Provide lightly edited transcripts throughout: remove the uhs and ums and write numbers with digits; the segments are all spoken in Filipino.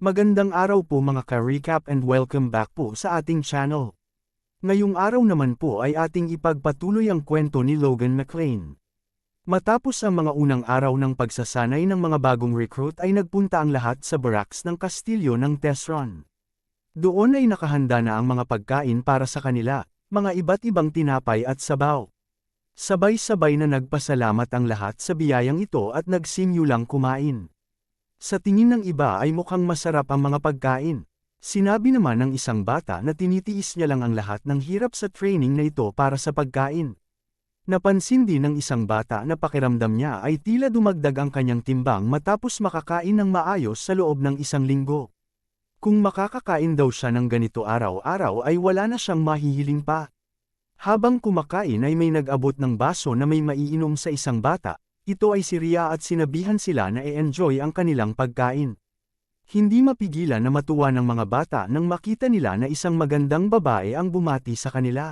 Magandang araw po mga ka-recap and welcome back po sa ating channel. Ngayong araw naman po ay ating ipagpatuloy ang kwento ni Logan McLean. Matapos ang mga unang araw ng pagsasanay ng mga bagong recruit ay nagpunta ang lahat sa barracks ng Kastilyo ng Tesron. Doon ay nakahanda na ang mga pagkain para sa kanila, mga iba't ibang tinapay at sabaw. Sabay-sabay na nagpasalamat ang lahat sa biyayang ito at nagsimulang kumain. Sa tingin ng iba ay mukhang masarap ang mga pagkain. Sinabi naman ng isang bata na tinitiis niya lang ang lahat ng hirap sa training na ito para sa pagkain. Napansin din ng isang bata na pakiramdam niya ay tila dumagdag ang kanyang timbang matapos makakain ng maayos sa loob ng isang linggo. Kung makakakain daw siya ng ganito araw-araw ay wala na siyang mahihiling pa. Habang kumakain ay may nag-abot ng baso na may maiinom sa isang bata. Ito ay si Rhea at sinabihan sila na i-enjoy ang kanilang pagkain. Hindi mapigilan na matuwa ng mga bata nang makita nila na isang magandang babae ang bumati sa kanila.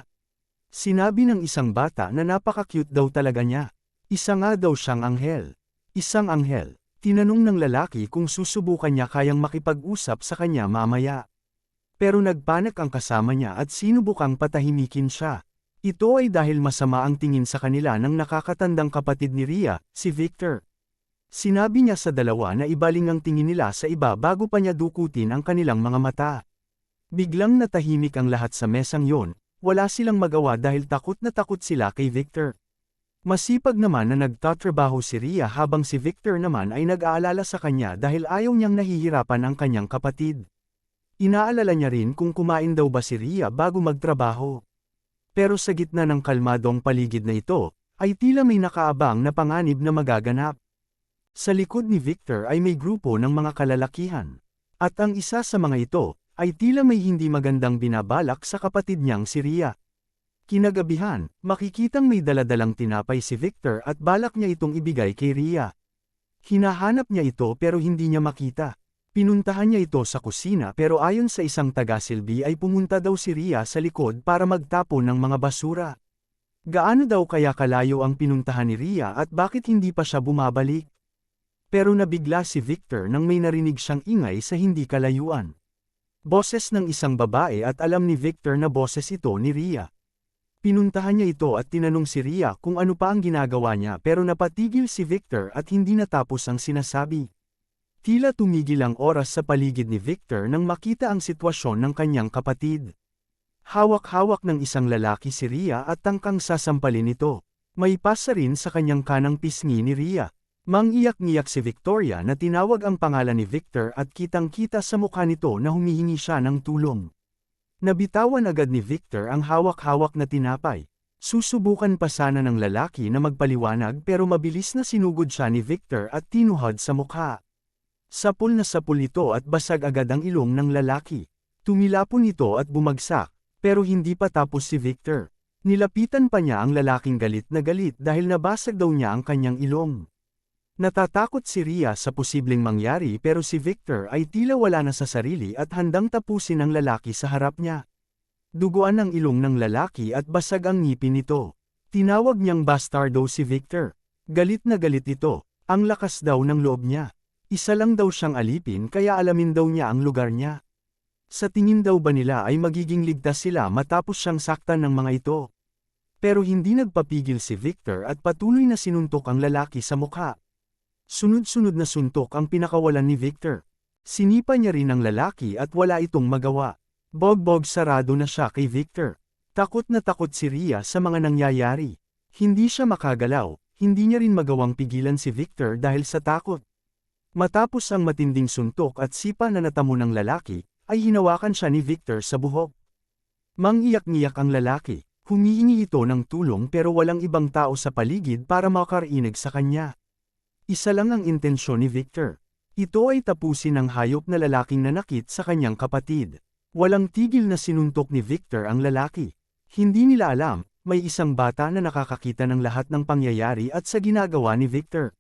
Sinabi ng isang bata na napaka-cute daw talaga niya. Isa nga daw siyang anghel. Isang anghel. Tinanong ng lalaki kung susubukan niya kayang makipag-usap sa kanya mamaya. Pero nagpanik ang kasama niya at sinubukang patahimikin siya. Ito ay dahil masama ang tingin sa kanila ng nakakatandang kapatid ni Rhea, si Victor. Sinabi niya sa dalawa na ibaling ang tingin nila sa iba bago pa niya dukutin ang kanilang mga mata. Biglang natahimik ang lahat sa mesang yon, wala silang magawa dahil takot na takot sila kay Victor. Masipag naman na nagtatrabaho si Rhea habang si Victor naman ay nag-aalala sa kanya dahil ayaw niyang nahihirapan ang kanyang kapatid. Inaalala niya rin kung kumain daw ba si Rhea bago magtrabaho. Pero sa gitna ng kalmadong paligid na ito, ay tila may nakaabang na panganib na magaganap. Sa likod ni Victor ay may grupo ng mga kalalakihan. At ang isa sa mga ito, ay tila may hindi magandang binabalak sa kapatid niyang si Rhea. Kinagabihan, makikitang may daladalang tinapay si Victor at balak niya itong ibigay kay Rhea. Hinahanap niya ito pero hindi niya makita. Pinuntahan niya ito sa kusina pero ayon sa isang taga-silbi ay pumunta daw si Rhea sa likod para magtapon ng mga basura. Gaano daw kaya kalayo ang pinuntahan ni Rhea at bakit hindi pa siya bumabalik? Pero nabigla si Victor nang may narinig siyang ingay sa hindi kalayuan. Boses ng isang babae at alam ni Victor na boses ito ni Rhea. Pinuntahan niya ito at tinanong si Rhea kung ano pa ang ginagawa niya pero napatigil si Victor at hindi natapos ang sinasabi. Tila tumigil ang oras sa paligid ni Victor nang makita ang sitwasyon ng kanyang kapatid. Hawak-hawak ng isang lalaki si Rhea at tangkang sasampalin ito. May pasa rin sa kanyang kanang pisngi ni Rhea. Mangiyak-ngiyak si Victoria na tinawag ang pangalan ni Victor at kitang-kita sa mukha nito na humihingi siya ng tulong. Nabitawan agad ni Victor ang hawak-hawak na tinapay. Susubukan pa sana ng lalaki na magpaliwanag pero mabilis na sinugod siya ni Victor at tinuhod sa mukha. Sapul na sapul ito at basag agad ang ilong ng lalaki. Tumilapon ito at bumagsak, pero hindi pa tapos si Victor. Nilapitan pa niya ang lalaking galit na galit dahil nabasag daw niya ang kanyang ilong. Natatakot si Rhea sa posibleng mangyari pero si Victor ay tila wala na sa sarili at handang tapusin ang lalaki sa harap niya. Duguan ang ilong ng lalaki at basag ang ngipin nito. Tinawag niyang bastardo si Victor. Galit na galit ito, ang lakas daw ng loob niya. Isa lang daw siyang alipin kaya alamin daw niya ang lugar niya. Sa tingin daw ba nila ay magiging ligtas sila matapos siyang saktan ng mga ito. Pero hindi nagpapigil si Victor at patuloy na sinuntok ang lalaki sa mukha. Sunod-sunod na suntok ang pinakawalan ni Victor. Sinipa niya rin ang lalaki at wala itong magawa. Bogbog sarado na siya kay Victor. Takot na takot si Rhea sa mga nangyayari. Hindi siya makagalaw, hindi niya rin magawang pigilan si Victor dahil sa takot. Matapos ang matinding suntok at sipa na natamo ng lalaki, ay hinawakan siya ni Victor sa buhok. Mangiyak-ngiyak ang lalaki, humihingi ito ng tulong pero walang ibang tao sa paligid para makarinig sa kanya. Isa lang ang intensyon ni Victor. Ito ay tapusin ang hayop na lalaking nanakit sa kanyang kapatid. Walang tigil na sinuntok ni Victor ang lalaki. Hindi nila alam, may isang bata na nakakakita ng lahat ng pangyayari at sa ginagawa ni Victor.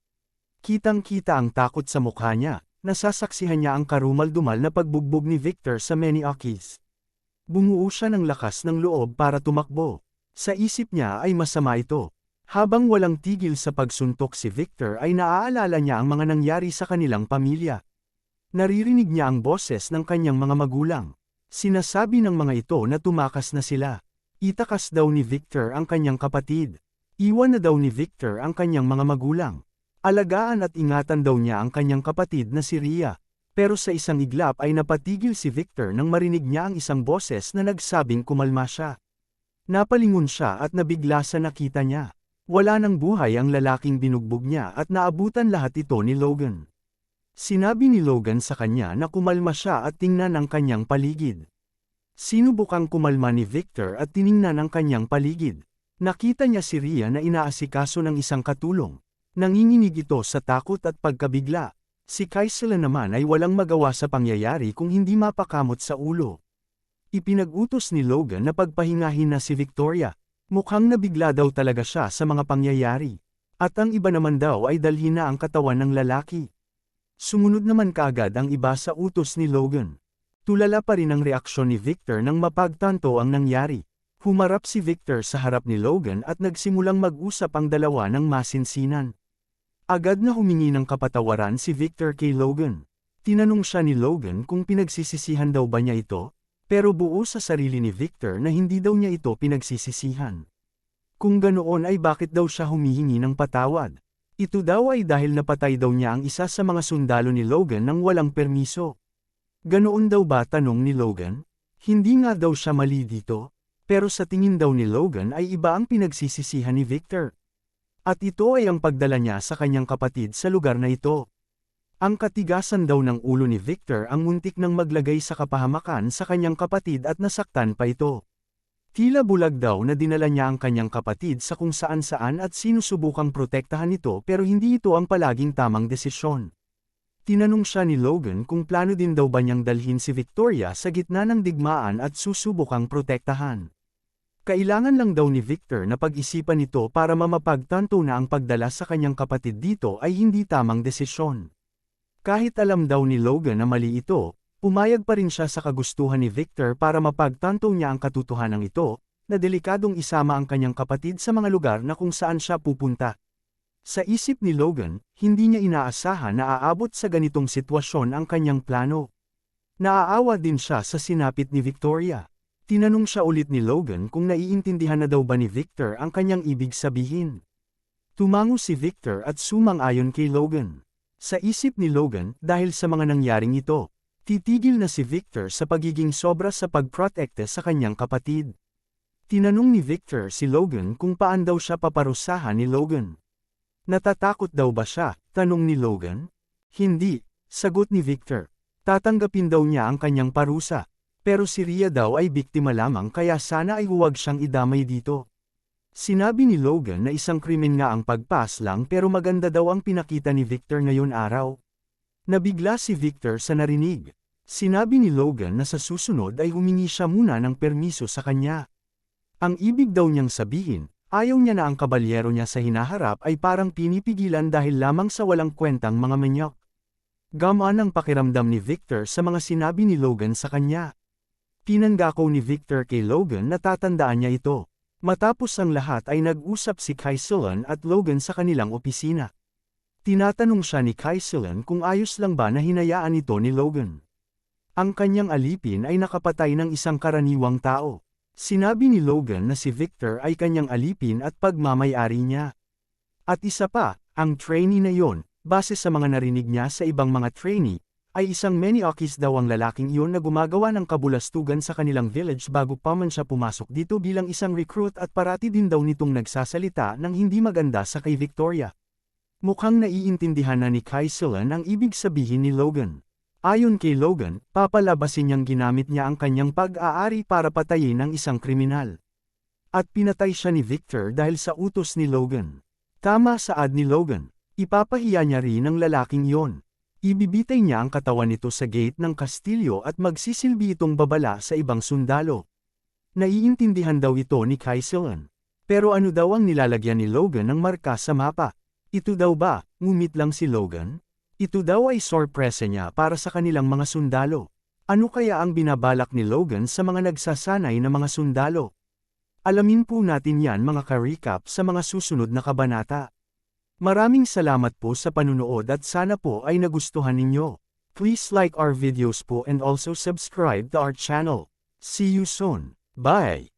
Kitang-kita ang takot sa mukha niya, nasasaksihan niya ang karumal-dumal na pagbugbog ni Victor sa Maniakis. Bumuo siya ng lakas ng loob para tumakbo. Sa isip niya ay masama ito. Habang walang tigil sa pagsuntok si Victor ay naaalala niya ang mga nangyari sa kanilang pamilya. Naririnig niya ang boses ng kanyang mga magulang. Sinasabi ng mga ito na tumakas na sila. Itakas daw ni Victor ang kanyang kapatid. Iwan na daw ni Victor ang kanyang mga magulang. Alagaan at ingatan daw niya ang kanyang kapatid na si Rhea. Pero sa isang iglap ay napatigil si Victor nang marinig niya ang isang boses na nagsabing kumalma siya. Napalingon siya at nabigla sa nakita niya. Wala nang buhay ang lalaking binugbog niya at naabutan lahat ito ni Logan. Sinabi ni Logan sa kanya na kumalma siya at tingnan ang kanyang paligid. Sinubukang kumalma ni Victor at tiningnan ang kanyang paligid. Nakita niya si Rhea na inaasikaso ng isang katulong. Nanginginig ito sa takot at pagkabigla. Si Kaisela naman ay walang magawa sa pangyayari kung hindi mapakamot sa ulo. Ipinag-utos ni Logan na pagpahingahin na si Victoria. Mukhang nabigla daw talaga siya sa mga pangyayari. At ang iba naman daw ay dalhin na ang katawan ng lalaki. Sumunod naman kaagad ang iba sa utos ni Logan. Tulala pa rin ang reaksyon ni Victor nang mapagtanto ang nangyari. Humarap si Victor sa harap ni Logan at nagsimulang mag-usap ang dalawa ng masinsinan. Agad na humingi ng kapatawaran si Victor kay Logan. Tinanong siya ni Logan kung pinagsisisihan daw ba niya ito, pero buo sa sarili ni Victor na hindi daw niya ito pinagsisisihan. Kung ganoon ay bakit daw siya humihingi ng patawad? Ito daw ay dahil napatay daw niya ang isa sa mga sundalo ni Logan nang walang permiso. Ganoon daw ba, tanong ni Logan? Hindi nga daw siya mali dito, pero sa tingin daw ni Logan ay iba ang pinagsisisihan ni Victor. At ito ay ang pagdala niya sa kanyang kapatid sa lugar na ito. Ang katigasan daw ng ulo ni Victor ang muntik nang maglagay sa kapahamakan sa kanyang kapatid at nasaktan pa ito. Tila bulag daw na dinala niya ang kanyang kapatid sa kung saan-saan at sinusubukang protektahan ito pero hindi ito ang palaging tamang desisyon. Tinanong siya ni Logan kung plano din daw ba niyang dalhin si Victoria sa gitna ng digmaan at susubukang protektahan. Kailangan lang daw ni Victor na pag-isipan ito para mamapagtanto na ang pagdala sa kanyang kapatid dito ay hindi tamang desisyon. Kahit alam daw ni Logan na mali ito, pumayag pa rin siya sa kagustuhan ni Victor para mapagtanto niya ang katotohanan ito, na delikadong isama ang kanyang kapatid sa mga lugar na kung saan siya pupunta. Sa isip ni Logan, hindi niya inaasahan na aabot sa ganitong sitwasyon ang kanyang plano. Naaawa din siya sa sinapit ni Victoria. Tinanong siya ulit ni Logan kung naiintindihan na daw ba ni Victor ang kanyang ibig sabihin. Tumango si Victor at sumang-ayon kay Logan. Sa isip ni Logan, dahil sa mga nangyaring ito, titigil na si Victor sa pagiging sobra sa pagprotekte sa kanyang kapatid. Tinanong ni Victor si Logan kung paan daw siya paparusahan ni Logan. Natatakot daw ba siya? Tanong ni Logan. Hindi, sagot ni Victor. Tatanggapin daw niya ang kanyang parusa. Pero si Rhea daw ay biktima lamang kaya sana ay huwag siyang idamay dito. Sinabi ni Logan na isang krimen nga ang pagpas lang pero maganda daw ang pinakita ni Victor ngayon araw. Nabigla si Victor sa narinig. Sinabi ni Logan na sa susunod ay humingi siya muna ng permiso sa kanya. Ang ibig daw niyang sabihin, ayaw niya na ang kabalyero niya sa hinaharap ay parang pinipigilan dahil lamang sa walang kwentang mga manyok. Gamaan ang pakiramdam ni Victor sa mga sinabi ni Logan sa kanya. Tinanggako ni Victor kay Logan na tatandaan niya ito. Matapos ang lahat ay nag-usap si Kaisela at Logan sa kanilang opisina. Tinatanong siya ni Kaisela kung ayos lang ba na hinayaan ito ni Logan. Ang kanyang alipin ay nakapatay ng isang karaniwang tao. Sinabi ni Logan na si Victor ay kanyang alipin at pagmamay-ari niya. At isa pa, ang trainee na yon, base sa mga narinig niya sa ibang mga trainee, ay isang Maniokis daw ang lalaking iyon na gumagawa ng kabulastugan sa kanilang village bago pa man siya pumasok dito bilang isang recruit at parati din daw nitong nagsasalita ng hindi maganda sa kay Victoria. Mukhang naiintindihan na ni Kaisela ang ibig sabihin ni Logan. Ayon kay Logan, papalabasin niyang ginamit niya ang kanyang pag-aari para patayin ang isang kriminal. At pinatay siya ni Victor dahil sa utos ni Logan. Tama saad ni Logan, ipapahiya niya rin ang lalaking iyon. Ibibitay niya ang katawan nito sa gate ng kastilyo at magsisilbi itong babala sa ibang sundalo. Naiintindihan daw ito ni Kaisela. Pero ano daw ang nilalagyan ni Logan ng marka sa mapa? Ito daw ba, ngumit lang si Logan? Ito daw ay sorpresa niya para sa kanilang mga sundalo. Ano kaya ang binabalak ni Logan sa mga nagsasanay na mga sundalo? Alamin po natin yan mga ka-recap sa mga susunod na kabanata. Maraming salamat po sa panunood at sana po ay nagustuhan ninyo. Please like our videos po and also subscribe to our channel. See you soon. Bye!